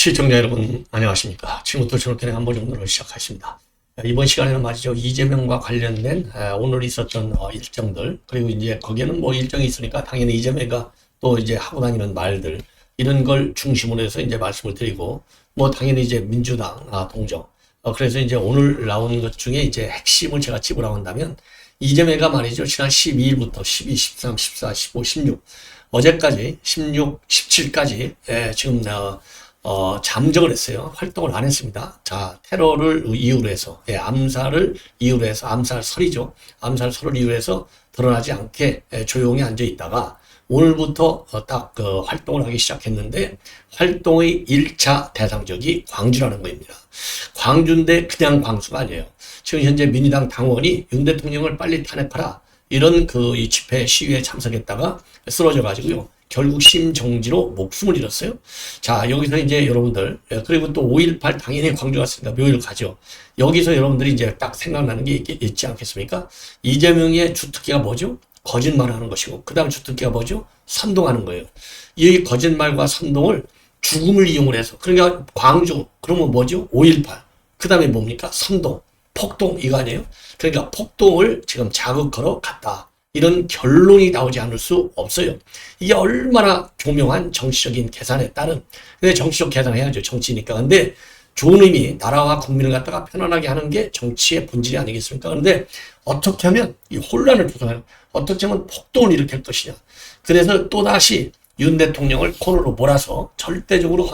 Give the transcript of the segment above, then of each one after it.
시청자 여러분 안녕하십니까. 지금부터 저렇게 한번 정도로 시작하십니다. 이번 시간에는 말이죠, 이재명과 관련된 오늘 있었던 일정들, 그리고 이제 거기에는 뭐 일정이 있으니까 당연히 이재명가 또 이제 하고 다니는 말들, 이런 걸 중심으로 해서 이제 말씀을 드리고, 뭐 당연히 이제 민주당 동정, 그래서 이제 오늘 나온 것 중에 이제 핵심을 제가 찝으라고 한다면, 이재명가 말이죠, 지난 12일부터 12, 13, 14, 15, 16 어제까지 16, 17까지 지금 잠적을 했어요. 활동을 안 했습니다. 자, 테러를 이유로 해서, 암살을 이유로 해서, 암살설이죠. 암살설을 이유로 해서 드러나지 않게 조용히 앉아 있다가 오늘부터 딱 활동을 하기 시작했는데, 활동의 1차 대상적이 광주라는 겁니다. 광주인데 그냥 광주가 아니에요. 지금 현재 민주당 당원이 윤 대통령을 빨리 탄핵하라, 이런 이 집회 시위에 참석했다가 쓰러져 가지고요, 결국 심정지로 목숨을 잃었어요. 자, 여기서 이제 여러분들, 그리고 또 5.18 당연히 광주 갔으니까 묘일 가죠. 여기서 여러분들이 이제 딱 생각나는 게 있지 않겠습니까? 이재명의 주특기가 뭐죠? 거짓말을 하는 것이고, 그 다음 주특기가 뭐죠? 선동하는 거예요. 이 거짓말과 선동을 죽음을 이용을 해서, 그러니까 광주, 그러면 뭐죠? 5.18. 그 다음에 뭡니까? 선동, 폭동, 이거 아니에요? 그러니까 폭동을 지금 자극하러 갔다, 이런 결론이 나오지 않을 수 없어요. 이게 얼마나 교묘한 정치적인 계산에 따른, 근데 정치적 계산을 해야죠, 정치니까. 근데 좋은 의미, 나라와 국민을 갖다가 편안하게 하는 게 정치의 본질이 아니겠습니까? 그런데 어떻게 하면 이 혼란을 조성하는, 어떻게 하면 폭동을 일으킬 것이냐. 그래서 또다시 윤 대통령을 코너로 몰아서 절대적으로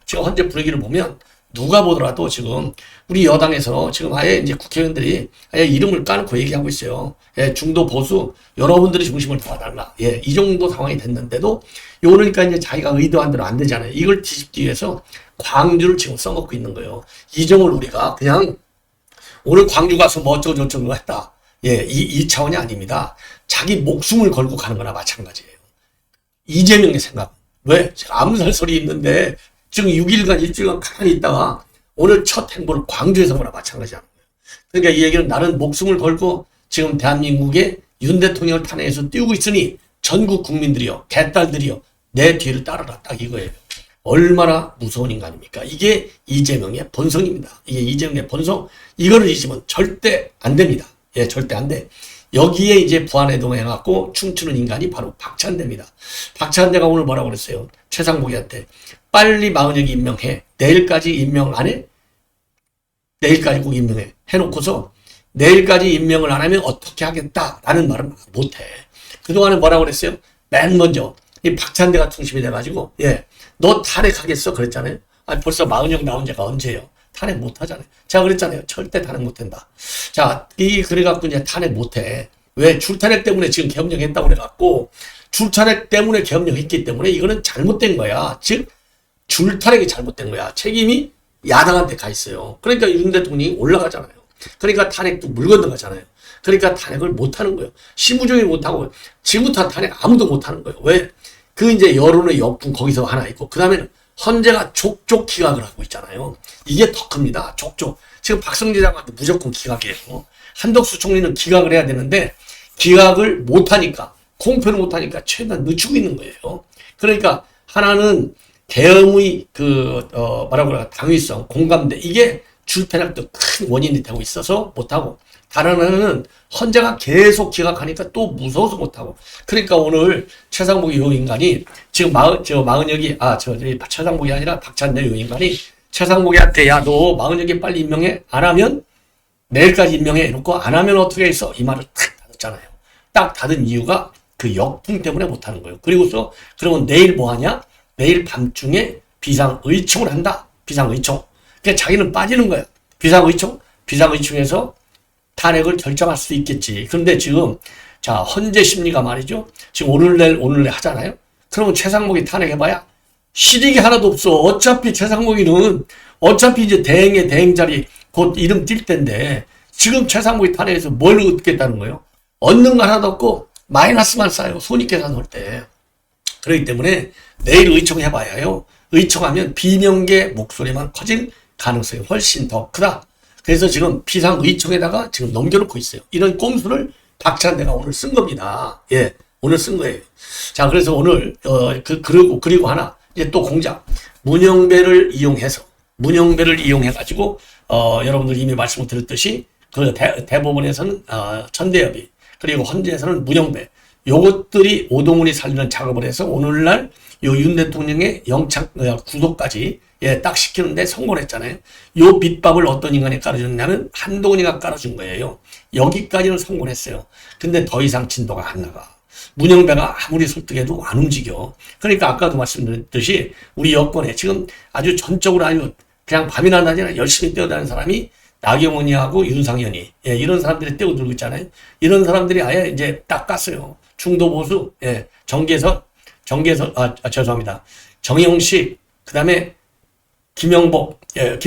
지금 헌재 분위기를 보면 누가 보더라도 지금 우리 여당에서 지금 아예 이제 국회의원들이 아예 이름을 까놓고 얘기하고 있어요. 중도 보수 여러분들이 중심을 도와달라. 이 정도 상황이 됐는데도, 그러니까 이제 자기가 의도한 대로 안 되잖아요. 이걸 뒤집기 위해서 광주를 지금 써먹고 있는 거예요. 이 점을 우리가 그냥 오늘 광주 가서 뭐 어쩌고저쩌고 했다, 이 차원이 아닙니다. 자기 목숨을 걸고 가는 거나 마찬가지예요. 이재명의 생각, 왜? 암살설이 있는데 지금 6일간 일주일간 가만히 있다가 오늘 첫 행보를 광주에서 보나 마찬가지하는 거예요. 그러니까 이 얘기는 나는 목숨을 걸고 지금 대한민국의 윤 대통령을 탄핵해서 띄우고 있으니 전국 국민들이요, 개딸들이요, 내 뒤를 따라라, 딱 이거예요. 얼마나 무서운 인간입니까? 이게 이재명의 본성입니다. 이게 이재명의 본성. 이거를 잊으면 절대 안 됩니다. 절대 안 돼. 여기에 이제 부안해동 해갖고 춤추는 인간이 바로 박찬대입니다. 박찬대가 오늘 뭐라고 그랬어요? 최상목이한테 빨리 마은혁이 임명해. 내일까지 임명 안 해? 내일까지 꼭 임명해. 해놓고서 내일까지 임명을 안 하면 어떻게 하겠다라는 말은 못해. 그동안에 뭐라고 그랬어요? 맨 먼저 이 박찬대가 중심이 돼가지고, 너 탄핵하겠어? 그랬잖아요. 벌써 마은혁 나온 지가 언제예요? 탄핵 못 하잖아요. 제가 그랬잖아요. 절대 탄핵 못 한다. 자, 그래갖고 이제 탄핵 못 해. 왜? 줄탄핵 때문에 지금 계엄령했다고 그래갖고, 줄탄핵 때문에 계엄령했기 때문에 이거는 잘못된 거야. 즉, 줄탄핵이 잘못된 거야. 책임이 야당한테 가 있어요. 그러니까 윤 대통령이 올라가잖아요. 그러니까 탄핵도 물 건너가잖아요. 그러니까 탄핵을 못 하는 거예요. 심우정이 못 하고, 지금부터 탄핵 아무도 못 하는 거예요. 왜? 이제 여론의 역풍 거기서 하나 있고, 그 다음에는 헌재가 족족 기각을 하고 있잖아요. 이게 더 큽니다. 족족. 지금 박성재 장관도 무조건 기각이에요. 한덕수 총리는 기각을 해야 되는데, 기각을 못하니까, 공표를 못하니까 최대한 늦추고 있는 거예요. 그러니까 하나는 계엄의 뭐라고 그럴까, 당위성, 공감대, 이게 줄탄핵도 큰 원인이 되고 있어서 못하고, 다른 하나는 헌재가 계속 기각하니까 또 무서워서 못하고. 그러니까 오늘 최상목이 요 인간이 지금 마은혁이, 최상목이 아니라 박찬대 요 인간이 최상목이한테, 야, 너 마은혁이 빨리 임명해. 안 하면 내일까지 임명해. 이러고 안 하면 어떻게 했어? 이 말을 탁 닫았잖아요. 딱 닫은 이유가 그 역풍 때문에 못하는 거예요. 그리고서 그러면 내일 뭐 하냐? 내일 밤중에 비상의총을 한다. 비상의총. 그러니까 자기는 빠지는 거예요. 비상의총에서 탄핵을 결정할 수도 있겠지. 그런데 지금, 자, 헌재 심리가 말이죠. 지금 오늘 내일 하잖아요. 그러면 최상목이 탄핵해봐야 실익이 하나도 없어. 어차피 최상목이는 어차피 이제 대행 자리 곧 이름 띌 텐데, 지금 최상목이 탄핵해서 뭘 얻겠다는 거예요? 얻는 거 하나도 없고 마이너스만 쌓여요. 손익계산 할 때. 그렇기 때문에 내일 의총해봐야요. 의총하면 비명계 목소리만 커질 가능성이 훨씬 더 크다. 그래서 지금 비상의총에다가 지금 넘겨놓고 있어요. 이런 꼼수를 박찬대가 오늘 쓴 겁니다. 오늘 쓴 거예요. 자, 그래서 오늘, 그리고 하나, 이제 또 공작. 문영배를 이용해가지고, 여러분들 이미 말씀을 드렸듯이, 그 대법원에서는, 천대엽이, 그리고 헌재에서는 문영배, 요것들이 오동훈이 살리는 작업을 해서 오늘날 요 윤 대통령의 영장, 구속까지, 예, 딱 시키는데 성공을 했잖아요. 요 빗밥을 어떤 인간이 깔아줬냐면 한동훈이가 깔아준 거예요. 여기까지는 성공을 했어요. 근데 더 이상 진도가 안 나가. 문영배가 아무리 설득해도 안 움직여. 그러니까 아까도 말씀드렸듯이 우리 여권에 지금 아주 전적으로 아주 그냥 밤이나 낮이나 열심히 뛰어다니는 사람이 나경원이하고 윤상현이, 예, 이런 사람들이 뛰어들고 있잖아요. 이런 사람들이 아예 이제 딱 깠어요. 중도 보수, 예, 죄송합니다. 정영식, 그 다음에 김영복, 예,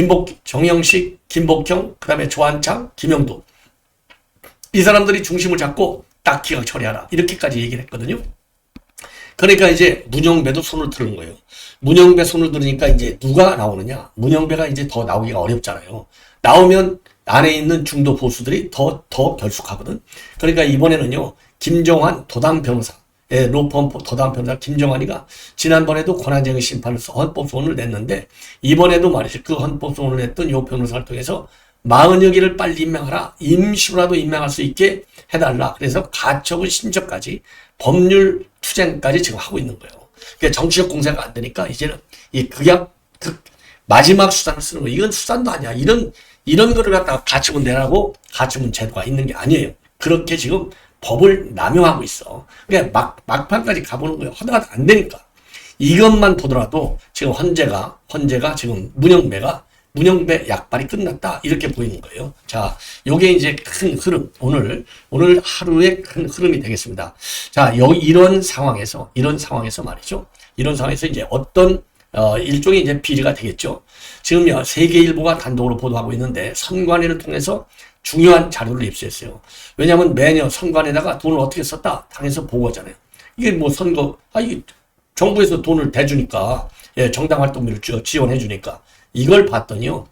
정영식, 김복형, 그 다음에 조한창, 김영도. 이 사람들이 중심을 잡고 딱 기각 처리하라. 이렇게까지 얘기를 했거든요. 그러니까 이제 문영배도 손을 드는 거예요. 문영배 손을 들으니까 이제 누가 나오느냐? 문영배가 이제 더 나오기가 어렵잖아요. 나오면 안에 있는 중도 보수들이 더 결속하거든. 그러니까 이번에는요, 김정환 도당 변호사, 예, 로펌 도당 변호사 김정환이가 지난번에도 권한쟁의 심판으로서 헌법소원을 냈는데, 이번에도 말이죠. 그 헌법소원을 냈던 요 변호사를 통해서 40여기를 빨리 임명하라. 임시로라도 임명할 수 있게 해달라. 그래서 가처분 신청까지 법률 투쟁까지 지금 하고 있는 거예요. 그러니까 정치적 공세가 안 되니까 이제는 이 마지막 수단을 쓰는 거예요. 이건 수단도 아니야. 이런 거를 갖다가 가처분 내라고 가처분 제도가 있는 게 아니에요. 그렇게 지금 법을 남용하고 있어. 그러니까 막판까지 가보는 거예요. 하다가 안 되니까. 이것만 보더라도 지금 헌재가 지금 문영배 약발이 끝났다. 이렇게 보이는 거예요. 자, 요게 이제 큰 흐름. 오늘 하루의 큰 흐름이 되겠습니다. 자, 이런 상황에서 말이죠. 이런 상황에서 이제 어떤, 일종의 이제 비리가 되겠죠. 지금요, 세계일보가 단독으로 보도하고 있는데, 선관위를 통해서 중요한 자료를 입수했어요. 왜냐하면 매년 선관위에다가 돈을 어떻게 썼다? 당에서 보고하잖아요. 이게 뭐 이게 정부에서 돈을 대주니까, 예, 정당 활동비를 지원해주니까. 이걸 봤더니요,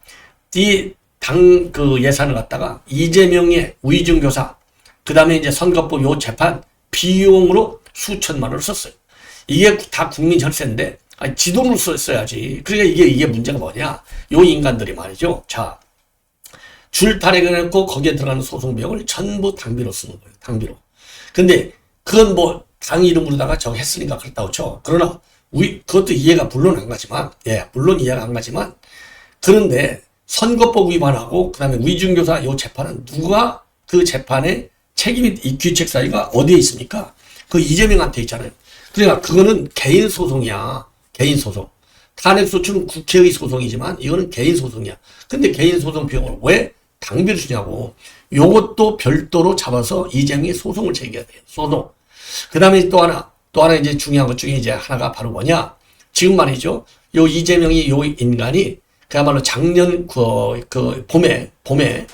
그 예산을 갖다가 이재명의 위증교사, 그 다음에 이제 선거법 요 재판 비용으로 수천만 원을 썼어요. 이게 다 국민 혈세인데, 지돈으로 써야지. 그러니까 이게 문제가 뭐냐? 요 인간들이 말이죠. 자, 줄타래해놓고 거기에 들어가는 소송 비용을 전부 당비로 쓰는 거예요. 당비로. 근데 그건 뭐 당 이름으로다가 저거 했으니까 그렇다고 쳐. 그러나 그것도 이해가 물론 안 가지만, 예, 물론 이해가 안 가지만, 그런데 선거법 위반하고 그다음에 위증교사 요 재판은 누가 그 재판에 책임이 이 귀책 사유가 어디에 있습니까? 그 이재명한테 있잖아요. 그러니까 그거는 개인 소송이야. 개인 소송. 탄핵 소추는 국회의 소송이지만 이거는 개인 소송이야. 근데 개인 소송 비용을 왜 당비를 주냐고. 요것도 별도로 잡아서 이재명이 소송을 제기해야 돼요. 소송. 그다음에 또 하나 이제 중요한 것 중에 이제 하나가 바로 뭐냐? 지금 말이죠. 요 이재명이 요 인간이 그야말로 작년 봄에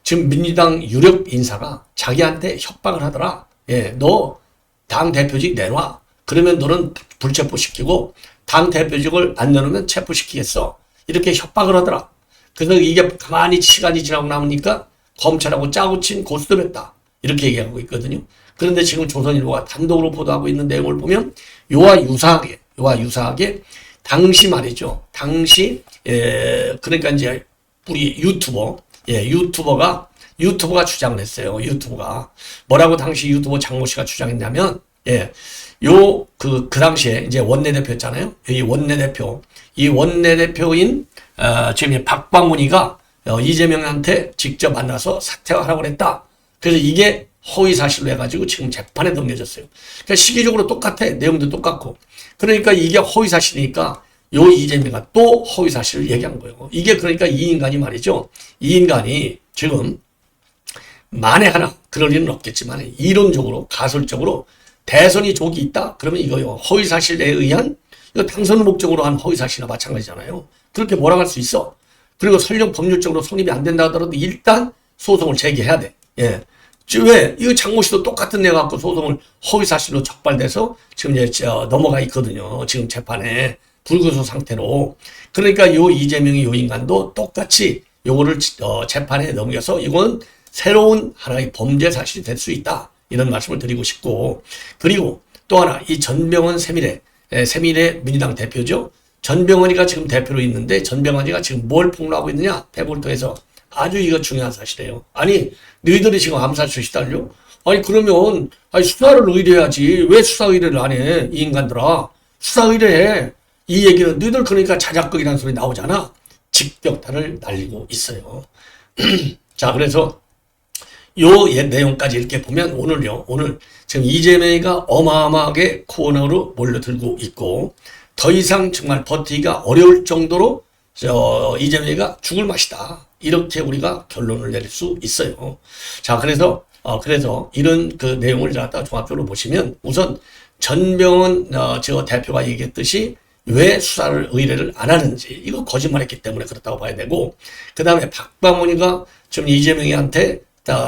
지금 민주당 유력 인사가 자기한테 협박을 하더라. 예, 너 당 대표직 내놔. 그러면 너는 불체포시키고 당 대표직을 안 내놓으면 체포시키겠어. 이렇게 협박을 하더라. 그래서 이게 가만히 시간이 지나고 나오니까 검찰하고 짜고 친 고스톱 했다. 이렇게 얘기하고 있거든요. 그런데 지금 조선일보가 단독으로 보도하고 있는 내용을 보면 요와 유사하게 당시 말이죠. 그러니까 이제 우리 유튜버가 주장을 했어요. 유튜버가 뭐라고 당시 유튜버 장모 씨가 주장했냐면, 예, 그 당시에 이제 원내대표였잖아요. 이 원내대표인 지금 박광훈이가 이재명한테 직접 만나서 사퇴하라고 그랬다. 그래서 이게 허위 사실로 해가지고 지금 재판에 넘겨졌어요. 그러니까 시기적으로 똑같아. 내용도 똑같고. 그러니까 이게 허위 사실이니까 요 이재명가 또 허위 사실을 얘기한 거예요. 이게 그러니까 이 인간이 말이죠. 이 인간이 지금 만에 하나 그럴 일은 없겠지만 이론적으로 가설적으로 대선이 족이 있다. 그러면 이거요. 허위 사실에 의한 이거 당선을 목적으로 한 허위 사실이나 마찬가지잖아요. 그렇게 몰아갈 수 있어. 그리고 설령 법률적으로 성립이 안 된다 하더라도 일단 소송을 제기해야 돼. 예. 왜? 이거 장모 씨도 똑같은 내 갖고 소송을 허위 사실로 적발돼서 지금 이제 넘어가 있거든요. 지금 재판에 불구속 상태로. 그러니까 요 이재명이 요 인간도 똑같이 요거를 재판에 넘겨서 이건 새로운 하나의 범죄 사실이 될 수 있다. 이런 말씀을 드리고 싶고. 그리고 또 하나 이 전병헌 세밀의 민주당 대표죠. 전병헌이가 지금 대표로 있는데 전병헌이가 지금 뭘 폭로하고 있느냐? 배보를 통해서 아주 이거 중요한 사실이에요. 아니 너희들이 지금 암살수 시달려? 아니 그러면 아니 수사를 의뢰해야지 왜 수사 의뢰를 안 해? 이 인간들아 수사 의뢰해. 이 얘기는 너희들 그러니까 자작극이라는 소리 나오잖아. 직격탄을 날리고 있어요. 자 그래서 요 내용까지 이렇게 보면 오늘 지금 이재명이가 어마어마하게 코너로 몰려들고 있고 더 이상 정말 버티기가 어려울 정도로 이재명이가 죽을 맛이다. 이렇게 우리가 결론을 내릴 수 있어요. 자, 그래서 이런 그 내용을 갖다 종합적으로 보시면 우선 전병헌 저 대표가 얘기했듯이 왜 수사를 의뢰를 안 하는지 이거 거짓말했기 때문에 그렇다고 봐야 되고 그 다음에 박방원이가 지금 이재명이한테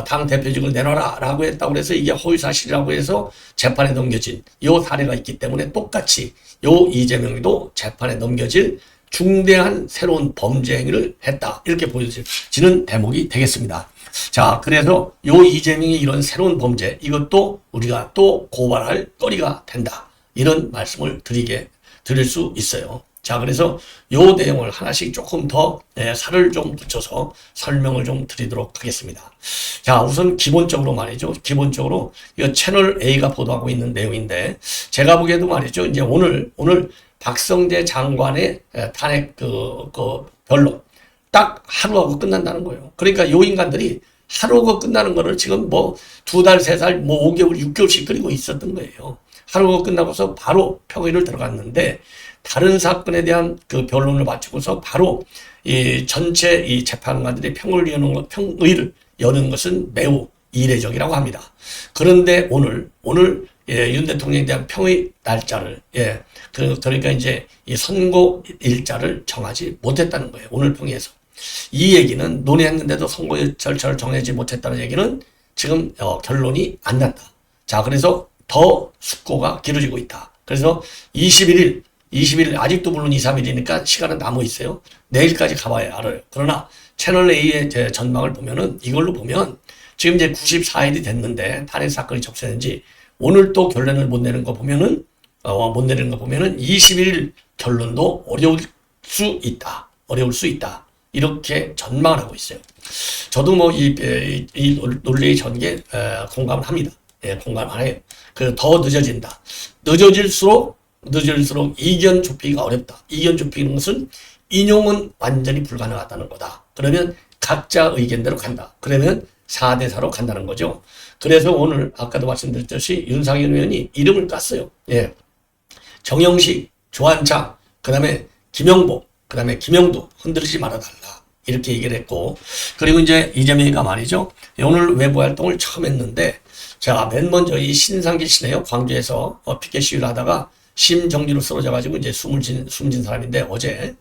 당 대표직을 내놔라 라고 했다고 해서 이게 허위사실이라고 해서 재판에 넘겨진 요 사례가 있기 때문에 똑같이 요 이재명도 재판에 넘겨질 중대한 새로운 범죄 행위를 했다. 이렇게 보여지는 대목이 되겠습니다. 자, 그래서 요 이재명이 이런 새로운 범죄 이것도 우리가 또 고발할 거리가 된다. 이런 말씀을 드릴 수 있어요. 자, 그래서 요 내용을 하나씩 조금 더 살을 좀 붙여서 설명을 좀 드리도록 하겠습니다. 자, 우선 기본적으로 말이죠. 기본적으로 이거 채널 A가 보도하고 있는 내용인데 제가 보기에도 말이죠. 이제 오늘 박성재 장관의 탄핵 그 변론 딱 하루하고 끝난다는 거예요. 그러니까 요 인간들이 하루하고 끝나는 거를 지금 뭐 2달, 3달, 뭐 5개월, 6개월씩 끓이고 있었던 거예요. 하루하고 끝나고서 바로 평의를 들어갔는데 다른 사건에 대한 그 변론을 마치고서 바로 이 전체 이 재판관들이 평의를 여는 것은 매우 이례적이라고 합니다. 그런데 오늘 윤 대통령에 대한 평의 날짜를 그러니까 이제 이 선고 일자를 정하지 못했다는 거예요. 오늘 평의에서. 이 얘기는 논의했는데도 선고 절차를 정하지 못했다는 얘기는 지금 결론이 안 났다. 자, 그래서 더 숙고가 길어지고 있다. 그래서 21일 아직도 물론 2, 3일이니까 시간은 남아 있어요. 내일까지 가봐야 알아요. 그러나 채널 A의 제 전망을 보면은 이걸로 보면 지금 이제 94일이 됐는데 탄핵 사건이 접수했는지 오늘 또 결론을 못 내는 거 보면은 21일 결론도 어려울 수 있다. 이렇게 전망을 하고 있어요. 저도 뭐 이 논리의 전개 공감을 합니다. 공감을 해요. 그 더 늦어질수록 이견 좁히기가 어렵다. 이견 좁히는 것은 인용은 완전히 불가능하다는 거다. 그러면 각자 의견대로 간다. 그러면 4대4로 간다는 거죠. 그래서 오늘 아까도 말씀드렸듯이 윤상현 의원이 이름을 깠어요. 정영식, 조한창, 그 다음에 김영복, 그 다음에 김영도 흔들리지 말아달라. 이렇게 얘기를 했고, 그리고 이제 이재명이가 말이죠. 오늘 외부 활동을 처음 했는데, 자, 맨 먼저 이 신상길 씨네요. 광주에서 피켓 시위를 하다가 심정지로 쓰러져가지고 이제 숨진 사람인데 어제,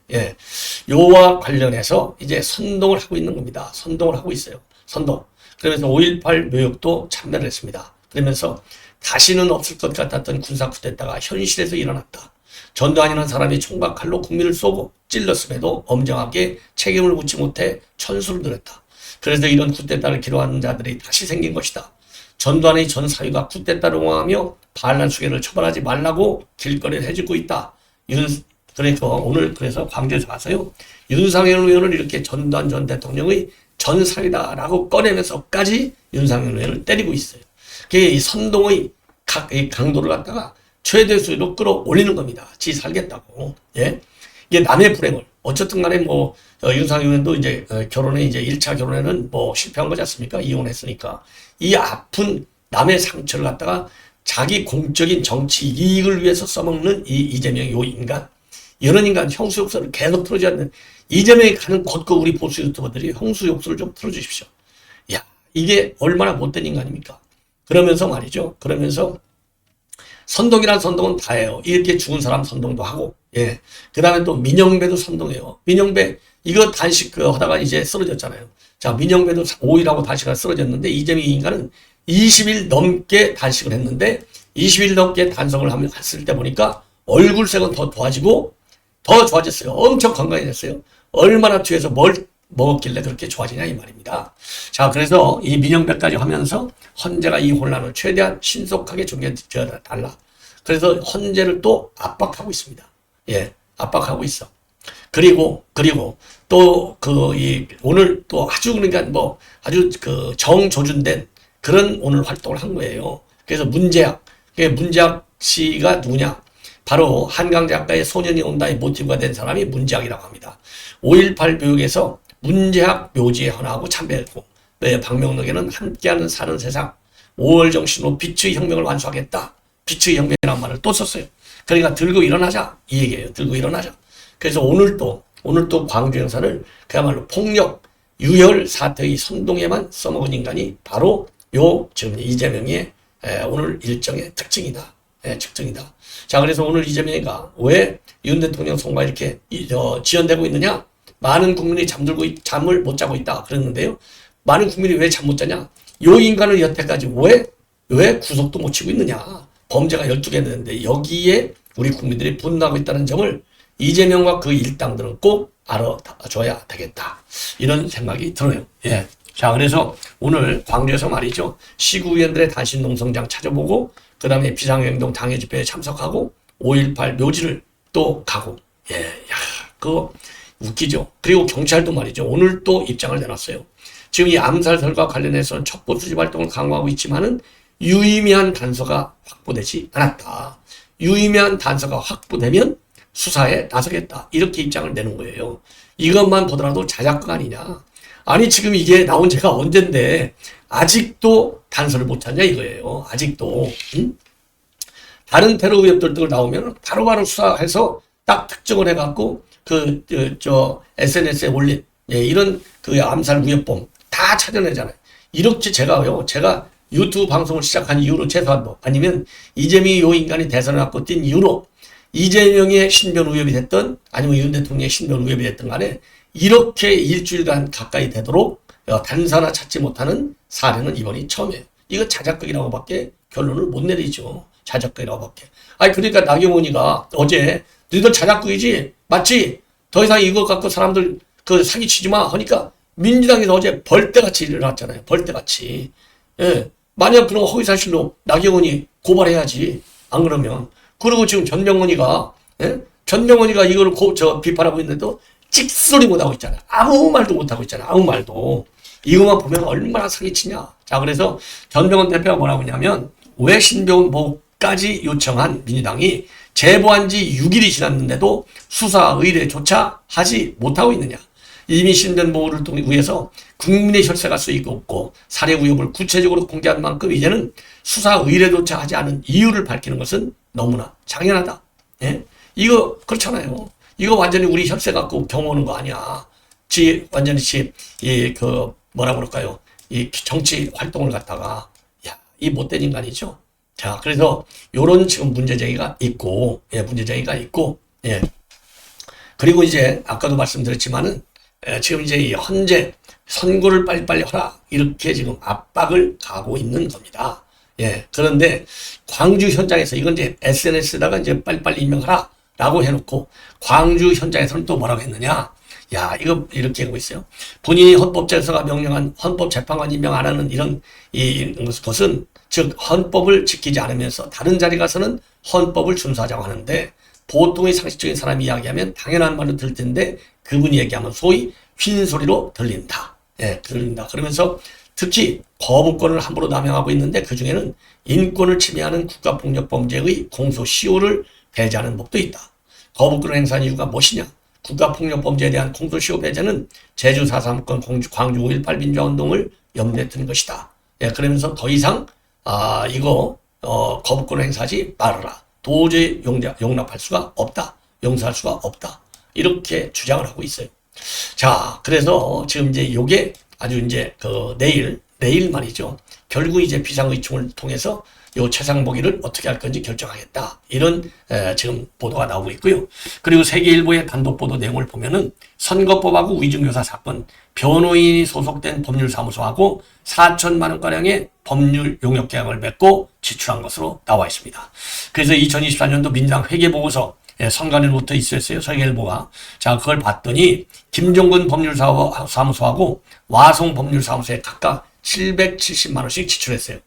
요와 관련해서 이제 선동을 하고 있는 겁니다. 선동을 하고 있어요. 선동. 그러면서 5.18 묘역도 참여를 했습니다. 그러면서 다시는 없을 것 같았던 군사 쿠데타가 현실에서 일어났다. 전두환이라는 사람이 총과 칼로 국민을 쏘고 찔렀음에도 엄정하게 책임을 묻지 못해 천수를 들였다. 그래서 이런 쿠데타를 기로하는 자들이 다시 생긴 것이다. 전두환의 전 사위가 쿠데타를 옹호하며 반란 수괴를 처벌하지 말라고 길거리를 해주고 있다. 그러니까 오늘 그래서 광주에서 가서요. 윤상현 의원을 이렇게 전두환 전 대통령의 전 사위다라고 꺼내면서까지 윤상현 의원을 때리고 있어요. 그게 이 선동의 강도를 갖다가 최대 수위로 끌어올리는 겁니다. 지 살겠다고. 이게 남의 불행을 어쨌든 간에 뭐 윤상현 의원도 이제 결혼에 이제 1차 결혼에는 뭐 실패한 거지 않습니까? 이혼했으니까. 이 아픈 남의 상처를 갖다가 자기 공적인 정치 이익을 위해서 써먹는 이 이재명 요 인간. 이런 인간 형수 욕설을 계속 틀어줘야 하는 이재명이 가는 곳곳 우리 보수 유튜버들이 형수 욕설을 좀 틀어주십시오. 야, 이게 얼마나 못된 인간입니까? 그러면서 말이죠. 그러면서 선동이란 선동은 다예요. 이렇게 죽은 사람 선동도 하고, 그 다음에 또 민영배도 선동해요. 민영배, 이거 단식 하다가 이제 쓰러졌잖아요. 자, 민영배도 5일하고 단식을 쓰러졌는데, 이재명 인간은 20일 넘게 단식을 했는데, 20일 넘게 단속을 했을 때 보니까 얼굴색은 더 좋아졌어요. 엄청 건강해졌어요. 얼마나 뒤에서 뭘 먹었길래 그렇게 좋아지냐 이 말입니다. 자, 그래서 이 민영배까지 하면서 헌재가 이 혼란을 최대한 신속하게 종결해달라. 그래서 헌재를 또 압박하고 있습니다. 압박하고 있어. 그리고 또 오늘 또 아주 그러니까 뭐 아주 그 정조준된 그런 오늘 활동을 한 거예요. 그래서 문재학 씨가 누구냐? 바로 한강 작가의 소년이 온다의 모티브가 된 사람이 문재학이라고 합니다. 5.18 묘역에서 문재학 묘지에 헌화하고 참배했고, 방명록에는 함께하는 사는 세상, 5월 정신으로 빛의 혁명을 완수하겠다. 빛의 혁명이라는 말을 또 썼어요. 그러니까 들고 일어나자 이 얘기예요. 들고 일어나자. 그래서 오늘 또 광주 행사를 그야말로 폭력, 유혈 사태의 선동에만 써먹은 인간이 바로 지금 이재명의 오늘 일정의 특징이다. 특징이다. 자, 그래서 오늘 이재명이가 왜 윤 대통령 선거가 이렇게 지연되고 있느냐? 많은 국민이 잠을 못 자고 있다. 그랬는데요. 많은 국민이 왜 잠 못 자냐? 요 인간을 여태까지 왜 구속도 못 치고 있느냐? 범죄가 12개 되는데 여기에 우리 국민들이 분노하고 있다는 점을 이재명과 그 일당들은 꼭 알아줘야 되겠다. 이런 생각이 들어요. 예. 자, 그래서 오늘 광주에서 말이죠. 시구의원들의 단신 농성장 찾아보고, 그 다음에 비상행동 당회 집회에 참석하고, 5.18 묘지를 또 가고, 예, 야, 그거 웃기죠. 그리고 경찰도 말이죠. 오늘 또 입장을 내놨어요. 지금 이 암살설과 관련해서는 첩보 수집 활동을 강화하고 있지만은 유의미한 단서가 확보되지 않았다. 유의미한 단서가 확보되면 수사에 나서겠다. 이렇게 입장을 내는 거예요. 이것만 보더라도 자작극 아니냐. 아니 지금 이게 나온 지가 언젠데 아직도 단서를 못 찾냐 이거예요. 아직도. 다른 테러 위협들도 나오면 바로바로 수사해서 딱 특정을 해갖고 SNS에 올린 이런 그 암살 위협범 다 찾아내잖아요. 이렇게 제가 유튜브 방송을 시작한 이후로 최소한도 아니면 이재명이 요 인간이 대선을 갖고 뛴 이후로 이재명의 신변 위협이 됐던 아니면 윤 대통령의 신변 위협이 됐던 간에 이렇게 일주일간 가까이 되도록 단서나 찾지 못하는 사례는 이번이 처음이에요. 이거 자작극이라고밖에 결론을 못 내리죠. 자작극이라고밖에. 아니 그러니까 나경원이가 어제 너희들 자작극이지 맞지? 더 이상 이거 갖고 사람들 사기치지 마 하니까 민주당에서 어제 벌떼같이 일어났잖아요. 벌떼같이. 예. 만약 그런 허위사실로 나경원이 고발해야지. 안 그러면. 그리고 지금 전병헌이가 이걸 비판하고 있는데도 찍소리 못하고 있잖아요. 아무 말도 못하고 있잖아요. 아무 말도. 이것만 보면 얼마나 사기치냐. 자, 그래서 전병헌 대표가 뭐라고 하냐면 왜 신병헌 보호까지 요청한 민주당이 제보한 지 6일이 지났는데도 수사 의뢰조차 하지 못하고 있느냐. 이미 신변 보호를 위해서 국민의 혈세가 쓰이고 없고 사례 위협을 구체적으로 공개한 만큼 이제는 수사 의뢰조차 하지 않은 이유를 밝히는 것은 너무나 당연하다. 예? 이거 그렇잖아요. 이거 완전히 우리 혈세 갖고 경호하는 거 아니야. 완전히 뭐라 그럴까요? 이 정치 활동을 갖다가 이 못된 인간이죠. 자, 그래서 요런 지금 문제제기가 있고, 예. 그리고 이제 아까도 말씀드렸지만은 지금 이제 현재 선고를 빨리빨리 하라 이렇게 지금 압박을 가고 있는 겁니다. 예. 그런데 광주 현장에서 이건 이제 SNS에다가 이제 빨리빨리 임명하라 라고 해놓고 광주 현장에서는 또 뭐라고 했느냐. 야, 이거 이렇게 하고 있어요. 본인이 헌법재판소가 명령한 헌법재판관 임명 안 하는 이런 것은 즉 헌법을 지키지 않으면서 다른 자리 가서는 헌법을 준수하자고 하는데 보통의 상식적인 사람이 이야기하면 당연한 말로 들을 텐데 그분이 얘기하면 소위 휜소리로 들린다. 예, 들린다. 그러면서 특히 거부권을 함부로 남용하고 있는데 그중에는 인권을 침해하는 국가폭력범죄의 공소시효를 배제하는 법도 있다. 거부권을 행사한 이유가 무엇이냐? 국가폭력범죄에 대한 공소시효 배제는 제주 4.3건 광주 5.18 민주화운동을 염두에 둔 것이다. 예, 그러면서 더 이상 거부권을 행사하지 말아라. 도저히 용납할 수가 없다. 용서할 수가 없다. 이렇게 주장을 하고 있어요. 자, 그래서 지금 이제 요게 아주 이제 내일 말이죠. 결국 이제 비상의총을 통해서 요 최상목이를 어떻게 할 건지 결정하겠다. 이런 지금 보도가 나오고 있고요. 그리고 세계일보의 단독 보도 내용을 보면은 선거법하고 위증교사 사건, 변호인이 소속된 법률사무소하고 4천만 원가량의 법률 용역 계약을 맺고 지출한 것으로 나와 있습니다. 그래서 2024년도 민주당 회계보고서 선관위로부터 있었어요. 세계일보가. 자, 그걸 봤더니 김종근 법률사무소하고 와송 법률사무소에 각각 770만 원씩 지출했어요.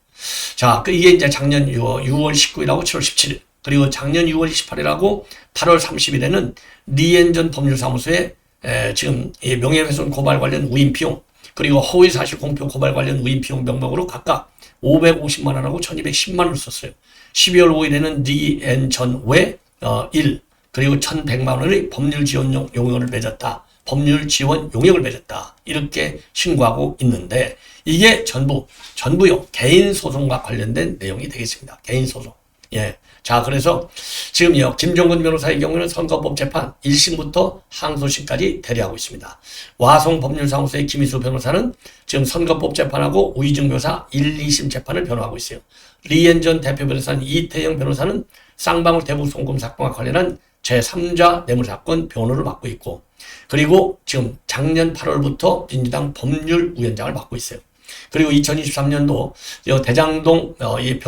자, 이게 이제 작년 6월 19일하고 7월 17일. 그리고 작년 6월 28일하고 8월 30일에는 리엔전 법률사무소에 지금 이 명예훼손 고발 관련 우인비용 그리고 허위사실 공표 고발 관련 우인비용 명목으로 각각 550만 원하고 1210만 원을 썼어요. 12월 5일에는 리엔전 외 1 그리고 1100만 원의 법률 지원 용역을 맺었다. 법률 지원 용역을 맺었다. 이렇게 신고하고 있는데 이게 전부요. 개인 소송과 관련된 내용이 되겠습니다. 개인 소송. 예. 자, 그래서 지금요, 김종근 변호사의 경우는 선거법 재판 1심부터 항소심까지 대리하고 있습니다. 와송법률사무소의 김희수 변호사는 지금 선거법 재판하고 우의증교사 1, 2심 재판을 변호하고 있어요. 리엔전 대표 변호사는 이태영 변호사는 쌍방울 대북 송금 사건과 관련한 제3자 뇌물사건 변호를 맡고 있고, 그리고 지금 작년 8월부터 민주당 법률위원장을 맡고 있어요. 그리고 2023년도 대장동 이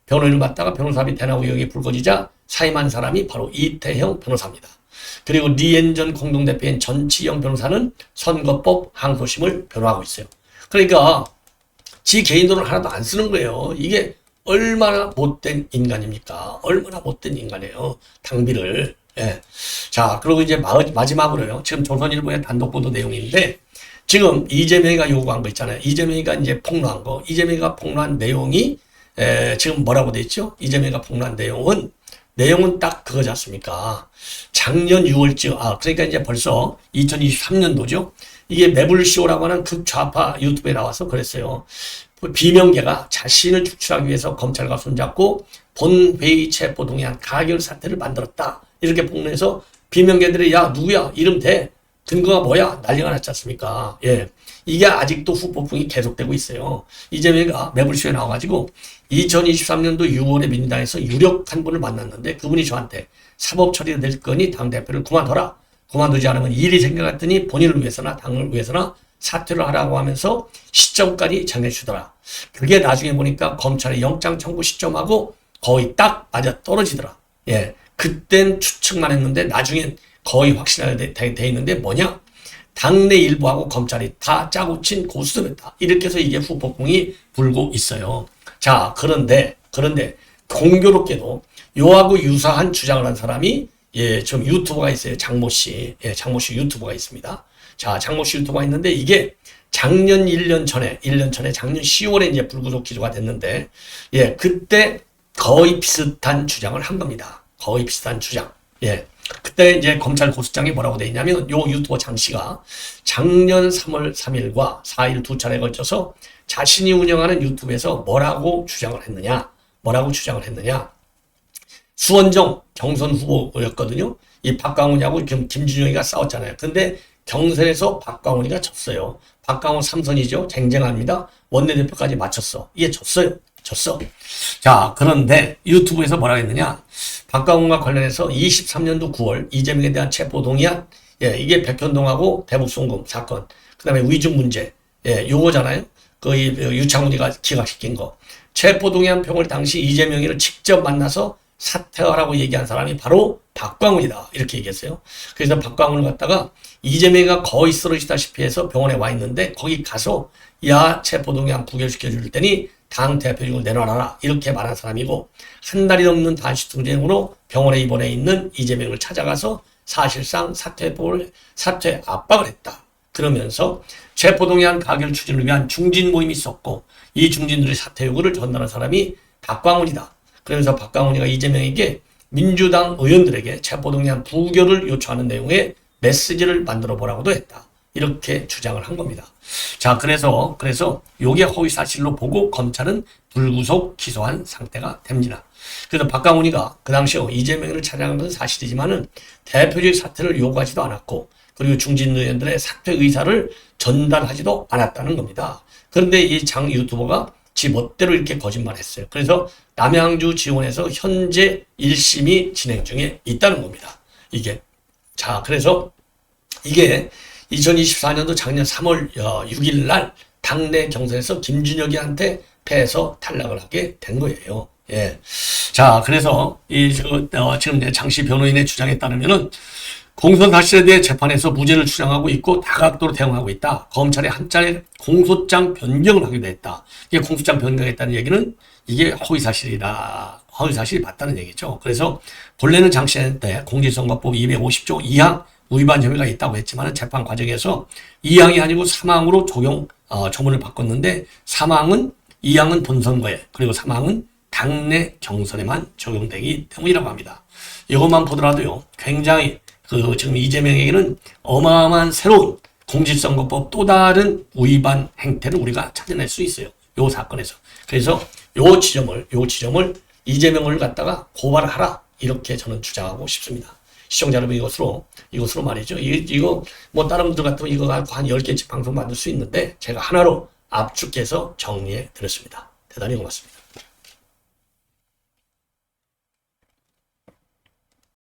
변호인을 맡다가 변호사비 대납 의혹이 불거지자 사임한 사람이 바로 이태형 변호사입니다. 그리고 리엔전 공동대표인 전치영 변호사는 선거법 항소심을 변호하고 있어요. 그러니까 지 개인 돈을 하나도 안 쓰는 거예요. 이게 얼마나 못된 인간입니까? 얼마나 못된 인간이에요. 당비를. 예. 자, 그리고 이제 마지막으로요. 지금 조선일보의 단독 보도 내용인데, 지금 이재명이가 요구한 거 있잖아요. 이재명이가 이제 폭로한 거. 이재명이가 폭로한 내용이, 지금 뭐라고 돼 있죠? 이재명이가 폭로한 내용은 딱 그거지 않습니까? 작년 6월쯤, 그러니까 이제 벌써 2023년도죠. 이게 매블쇼라고 하는 극좌파 유튜브에 나와서 그랬어요. 비명계가 자신을 축출하기 위해서 검찰과 손잡고 본회의 체포동의안 가결 사태를 만들었다. 이렇게 폭로해서 비명계들이 야 누구야 이름 대 근거가 뭐야 난리가 났지 않습니까? 예, 이게 아직도 후폭풍이 계속되고 있어요. 이재명이가 매불쇼에 나와가지고 2023년도 6월에 민주당에서 유력한 분을 만났는데 그분이 저한테 사법 처리가 될 거니 당대표를 그만둬라. 그만두지 않으면 일이 생겨갔더니 본인을 위해서나 당을 위해서나 사퇴를 하라고 하면서 시점까지 정해주더라. 그게 나중에 보니까 검찰의 영장 청구 시점하고 거의 딱 맞아 떨어지더라. 예, 그땐 추측만 했는데 나중엔 거의 확실하게 돼 있는데 뭐냐? 당내 일부하고 검찰이 다 짜고 친 고수톱했다. 이렇게 해서 이게 후폭풍이 불고 있어요. 자, 그런데 공교롭게도 요하고 유사한 주장을 한 사람이 좀 유튜버가 있어요. 장모 씨. 예, 장모 씨 유튜버가 있습니다. 자, 장모 씨 유튜버가 있는데 이게 작년 1년 전에 작년 10월에 이제 불구속 기소가 됐는데, 예, 그때 거의 비슷한 주장을 한 겁니다. 거의 비슷한 주장. 예. 그때 이제 검찰 고소장에 뭐라고 돼 있냐면 요 유튜버 장 씨가 작년 3월 3일과 4일 두 차례에 걸쳐서 자신이 운영하는 유튜브에서 뭐라고 주장을 했느냐. 수원정 경선 후보였거든요. 이 박광훈이하고 김준영이가 싸웠잖아요. 근데 경선에서 박광훈이가 졌어요. 박광훈 3선이죠. 쟁쟁합니다. 원내대표까지 맞췄어. 이게 졌어. 자, 그런데 유튜브에서 뭐라고 했느냐. 박광훈과 관련해서 23년도 9월 이재명에 대한 체포동의안, 예, 이게 백현동하고 대북송금 사건, 그 다음에 위증 문제, 예, 요거잖아요. 유창훈이가 기각시킨 거. 체포동의안 표결 당시 이재명이를 직접 만나서 사퇴하라고 얘기한 사람이 바로 박광훈이다. 이렇게 얘기했어요. 그래서 박광훈을 갖다가 이재명이가 거의 쓰러지다시피 해서 병원에 와 있는데 거기 가서 야, 체포동의안 부결시켜 줄 테니 당 대표직을 내놔라. 이렇게 말한 사람이고 한 달이 넘는 단식 투쟁으로 병원에 입원해 있는 이재명을 찾아가서 사실상 사퇴 압박을 했다. 그러면서 체포동의안 가결 추진을 위한 중진 모임이 있었고 이 중진들의 사퇴 요구를 전달한 사람이 박광훈이다. 그러면서 박광훈이가 이재명에게 민주당 의원들에게 체포동의안 부결을 요청하는 내용의 메시지를 만들어 보라고도 했다. 이렇게 주장을 한 겁니다. 자, 그래서 요게 허위사실로 보고 검찰은 불구속 기소한 상태가 됩니다. 그래서 박광훈이가 그 당시 이재명을 찾아간 것은 사실이지만은 대표직 사퇴를 요구하지도 않았고 그리고 중진 의원들의 사퇴 의사를 전달하지도 않았다는 겁니다. 그런데 이 장 유튜버가 지 멋대로 이렇게 거짓말했어요. 그래서 남양주 지원에서 현재 1심이 진행 중에 있다는 겁니다. 이게. 자, 그래서 이게 2024년도 작년 3월 6일 날 당내 경선에서 김준혁이한테 패해서 탈락을 하게 된 거예요. 예. 자, 그래서 지금 이제 장씨 변호인의 주장에 따르면은 공소 사실에 대해 재판에서 무죄를 주장하고 있고 다각도로 대응하고 있다. 검찰이 한 차례 공소장 변경을 하기도 했다. 이게 공소장 변경했다는 얘기는 이게 허위 사실이다. 허위 사실이 맞다는 얘기죠. 그래서 본래는 장시현 때 공직선거법 250조 2항 위반 혐의가 있다고 했지만 재판 과정에서 2항이 아니고 3항으로 조문을 바꿨는데 3항은 2항은 본선거에 그리고 3항은 당내 경선에만 적용되기 때문이라고 합니다. 이것만 보더라도요, 굉장히 지금 이재명에게는 어마어마한 새로운 공직선거법 또 다른 위반 행태를 우리가 찾아낼 수 있어요. 요 사건에서. 그래서 요 지점을 이재명을 갖다가 고발하라. 이렇게 저는 주장하고 싶습니다. 시청자 여러분, 이것으로 말이죠. 이거 뭐 다른 분들 같으면 이거 갖고 한 10개씩 방송 만들 수 있는데 제가 하나로 압축해서 정리해 드렸습니다. 대단히 고맙습니다.